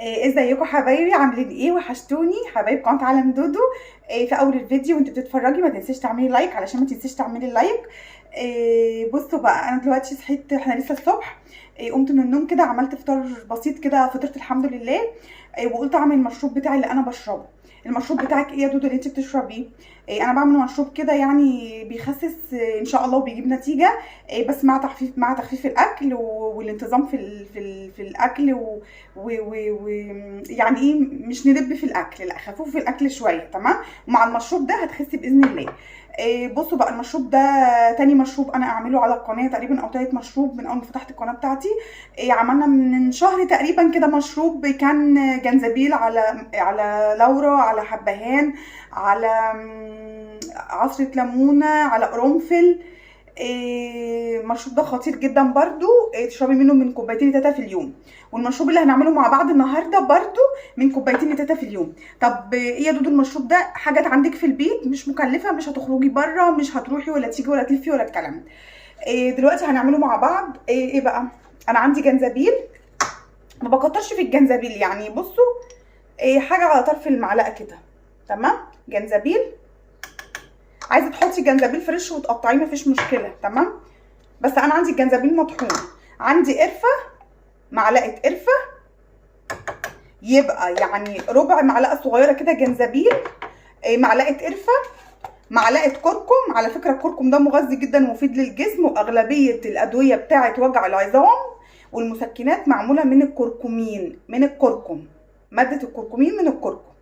ازيكم حبايبي؟ عاملين ايه؟ وحشتوني حبايب قناه عالم دودو. في اول الفيديو وانت بتتفرجي ما تنسيش تعملي لايك، علشان ما تنسيش تعملي لايك. بصوا بقى، انا دلوقتي صحيت، احنا لسه الصبح. قمت من النوم كده، عملت فطار بسيط كده، فطرت الحمد لله. وقلت اعمل المشروب بتاعي اللي انا بشربه. المشروب بتاعك ايه يا دودو اللي انت بتشربيه؟ انا بعمل مشروب كده يعني بيخسس ان شاء الله وبيجيب نتيجه. بس مع تخفيف الاكل والانتظام في الاكل يعني ايه، مش ندب في الاكل، لا خفوف في الاكل شويه، تمام. ومع المشروب ده هتخسي باذن الله. بصوا بقى، المشروب ده تاني مشروب انا اعمله على القناه تقريبا، او تالت مشروب من اول ما فتحت القناه بتاعتي. عملنا من شهر تقريبا كده مشروب، كان جنزبيل على لورا، على حبهان، على عصره ليمونه، على قرنفل. المشروب ده خطير جدا برضو. تشربي منه من كوبايتين ل3 في اليوم. والمشروب اللي هنعمله مع بعض النهارده برضو من كوبايتين ل3 في اليوم. طب ايه يا دودو المشروب ده؟ حاجات عندك في البيت، مش مكلفه، مش هتخرجي بره، مش هتروحي ولا تيجي ولا تلفي ولا الكلام ده. دلوقتي هنعمله مع بعض. ايه بقى؟ انا عندي جنزبيل، ما بكترش في الجنزبيل يعني. بصوا، حاجه على طرف المعلقه كده، تمام. جنزبيل، عايزه تحطي جنزبيل فريش وتقطعيه مفيش مشكله، تمام. بس انا عندي الجنزبيل مطحون. عندي قرفه، معلقه قرفه، يبقى يعني ربع معلقه صغيره كده جنزبيل، معلقه قرفه، معلقه كركم. على فكره الكركم ده مغذي جدا ومفيد للجسم، واغلبيه الادويه بتاعه وجع العظام والمسكنات معموله من الكركمين، من الكركم، ماده الكركمين من الكركم.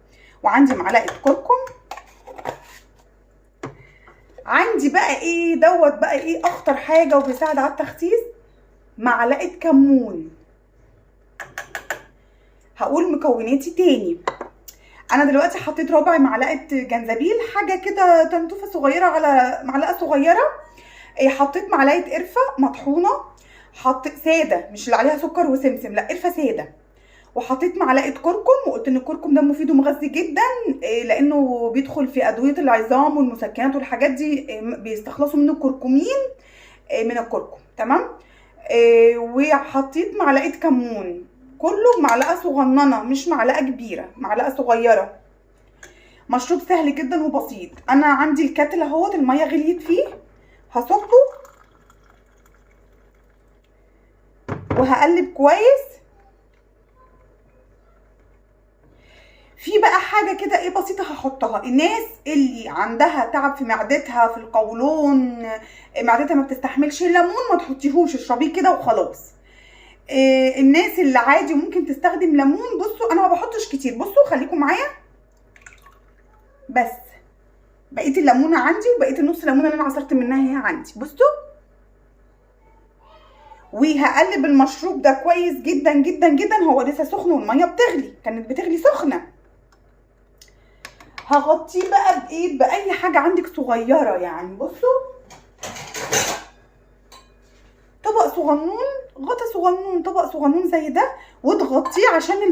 وعندي معلقه كركم. عندي بقى ايه دوت بقى، ايه اخطر حاجه وبيساعد على التخسيس؟ معلقه كمون. هقول مكوناتي تاني. انا دلوقتي حطيت ربع معلقه جنزبيل، حاجه كده تنتوفه صغيره على معلقه صغيره. حطيت معلقه قرفه مطحونه، حطيت ساده، مش اللي عليها سكر وسمسم، لا قرفه ساده. وحطيت معلقه كركم، وقلت ان الكركم ده مفيد ومغذي جدا، لانه بيدخل في ادويه العظام والمسكنات والحاجات دي، بيستخلصوا منه الكركمين من الكركم، تمام. وحطيت معلقه كمون، كله معلقه صغننه، مش معلقه كبيره، معلقه صغيره. مشروب سهل جدا وبسيط. انا عندي الكاتل اهوت، الميه غليت فيه، هصبه وهقلب كويس. في بقى حاجه كده ايه بسيطه هحطها. الناس اللي عندها تعب في معدتها، في القولون، معدتها ما بتستحملش الليمون، ما تحطيهوش، اشربيه كده وخلاص. الناس اللي عادي ممكن تستخدم ليمون. بصوا انا ما بحطش كتير، بصوا خليكم معايا. بس بقيه الليمونه عندي، وبقيه النص ليمونه اللي انا عصرت منها هي عندي، بصوا. وهقلب المشروب ده كويس جدا جدا جدا. هو لسه سخن والميه بتغلي، كانت بتغلي سخنه. هغطيه بقى بايه؟ باي حاجه عندك صغيره يعني. بصوا، طبق صغنون، غطا صغنون، طبق صغنون زي ده، وتغطيه عشان